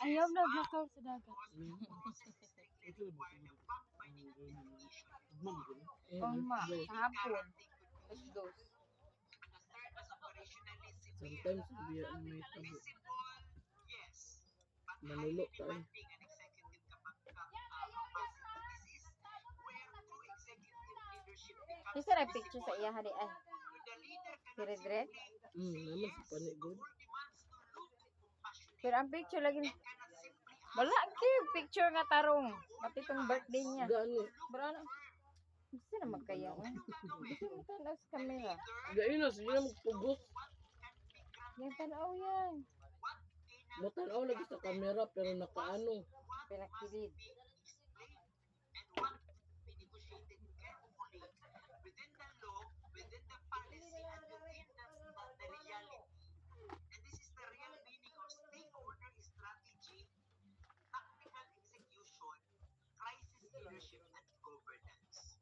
Ayaw na bakaw sa dagat. Oma, sa hapon. Dos-dos. Sometimes biya ang may tabo. Manulo tayo. Isa na picture sa iya hari ay. Si Red Red. Naman si Panigod. Pero ang picture lagi wala kay picture nga tarong. Kapitong birthday niya. Gani. Pero ano? Gusto na magkaya mo. Gusto mo tanaw sa camera. Gaino, sige na magpugos. Yan tanaw yan. Matanaw lagi sa camera pero nakaano. Pinakilid.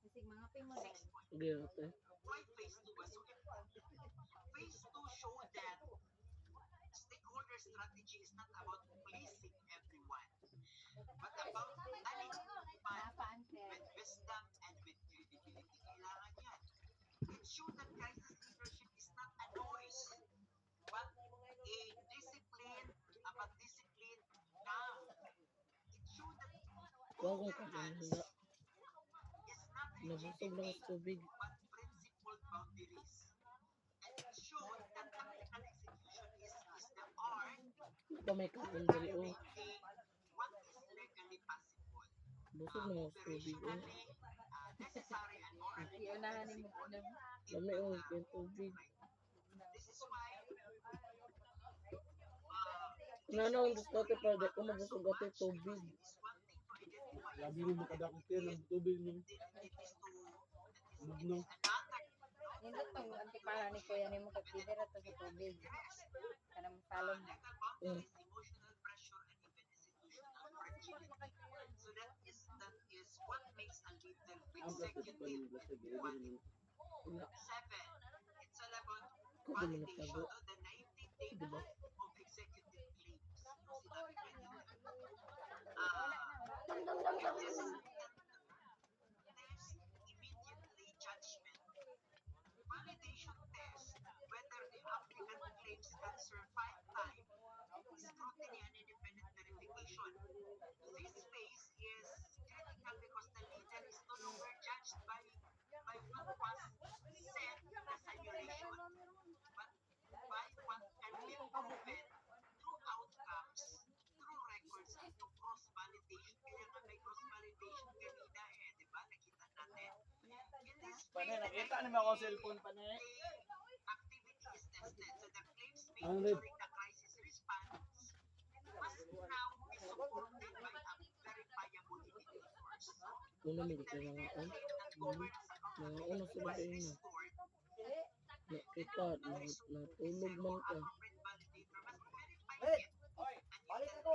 Kasi mga pimo na. Sige, ate. Huwag kong kaganila. Nabusog lang sa tubig. Ito may kain dali o. Busog na sa tubig o. Iunahan mo unang. Dami o, yung tubig. Nanaw, gusto natin para di ko mabusog natin tubig. Labi mo makadakot yan ng tubig mo. Bugno. Hindi tong antipara ni Kuya ni mo kapidera to sa tubig. Kanang palong. Ang plastic pa yung plastic. Wala. Kung di mo natago. Diba? Panay, nakita ni mo ako cellphone panay. Ang red. Una may kita nga ay. Mga una sila kayo na. Nakita, natulog man ka. Hey! Oy! Balik ako!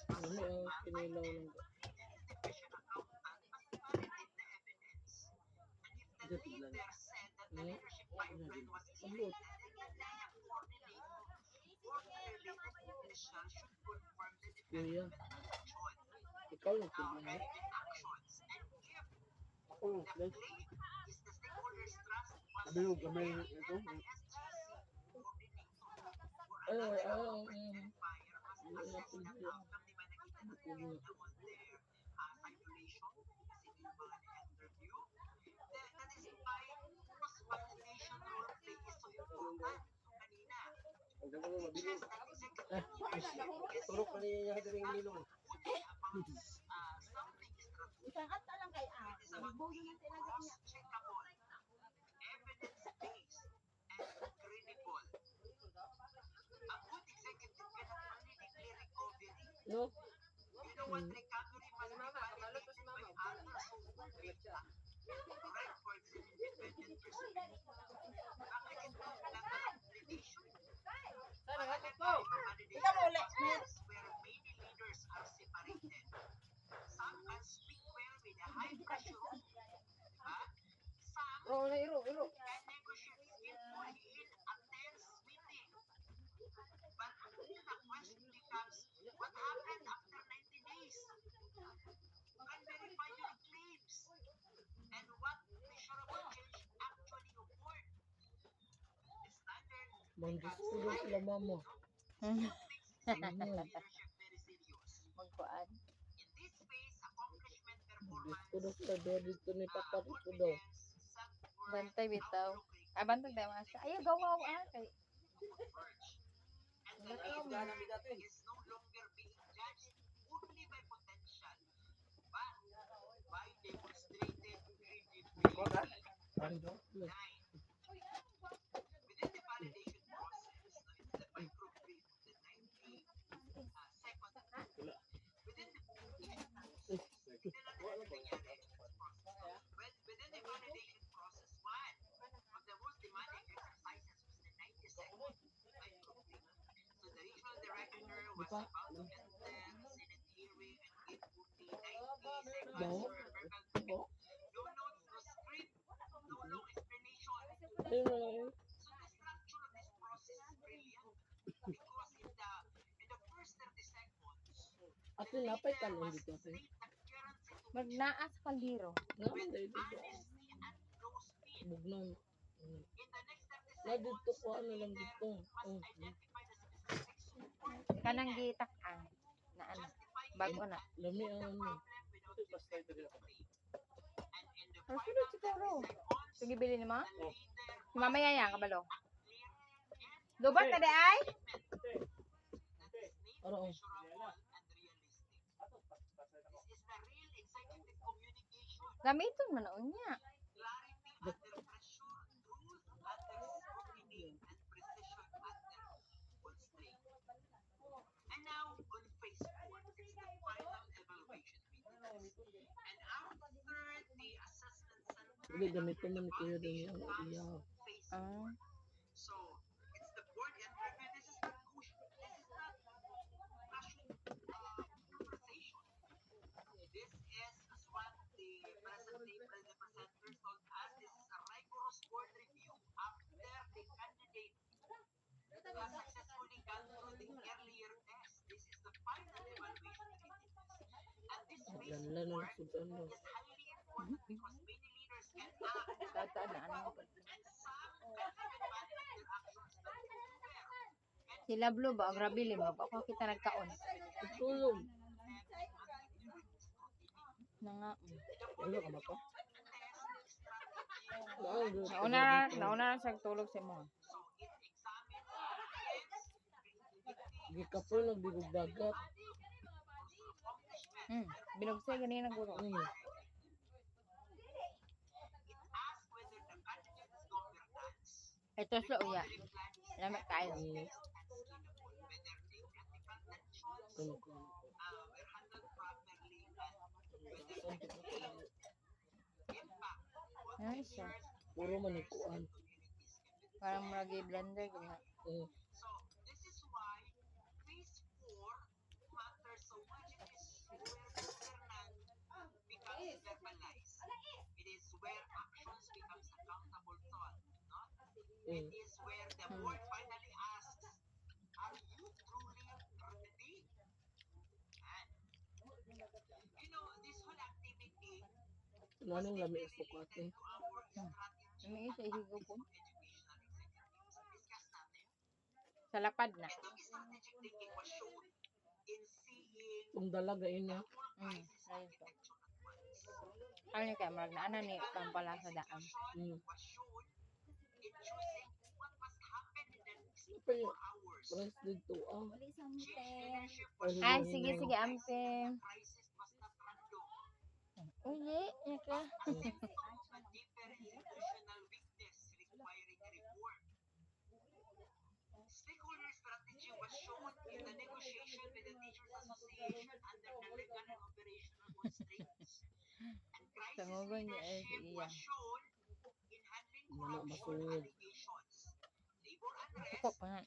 Dami ang kinilaw lang ka. Tiglan. Abot. Kuya. Ikaw lang tignan. Ako yung flex. Sabi mo, gamay ito. Ang ganda mo mabilis. Turok pa niya yung hadaring nilong. Isang at lang kay Bugo na talaga niya. No? Ikaw mo ulit! Ro, iro, iro. Manggis ko daw sila mama. Magkuan. Manggis ko daw sila daw dito ni papa dito daw. Bantay bitaw. Ah, bantay tayo mga siya. Ayaw, gawaw ah. Kay... Ano daw? Di pa? Bawa? Bawa? Ayun na lang yun. Ate, napay talon dito ate. Magnaas kaldiro. Naman dahil dito. Bugnon. Na dito ko ano lang dito. Oh. Kanang gitak-an. Na ano. Bago na. Lami ang ano. Pero sunod siguro. Sige, bili ni ma. Si mamaya yan, kabalo. Lubat na de ay? Ano oh. Gamiton man na unya. Hindi, gamit mo ni Kuya din yung iyaw. Ah. Yan lang ang sudan mo. Tataan na ano. Sila blue ba? Grabe lima. Ako kita nagkaon. Tulong. Na nga. Ano ka ba pa? Nauna na sa tulog si mo. Gikapoy nagbigog dagat. Binugsay ganina guro. Ito sila uya. Lamit kayo. Nice siya. Puro manikuan. Parang maragi blender gina. Anong lami ang sukate? May isa ihigo ko. Sa lapad na. Kung dalaga ina. Ayun to. Ano niya kaya marag na ana ni kampala sa daan. Apa yun? Press dito ah. Ay, sige, ampe. Uye, ya ka. Tangogan niya ay iya. Mana masungod. Ako pa nga.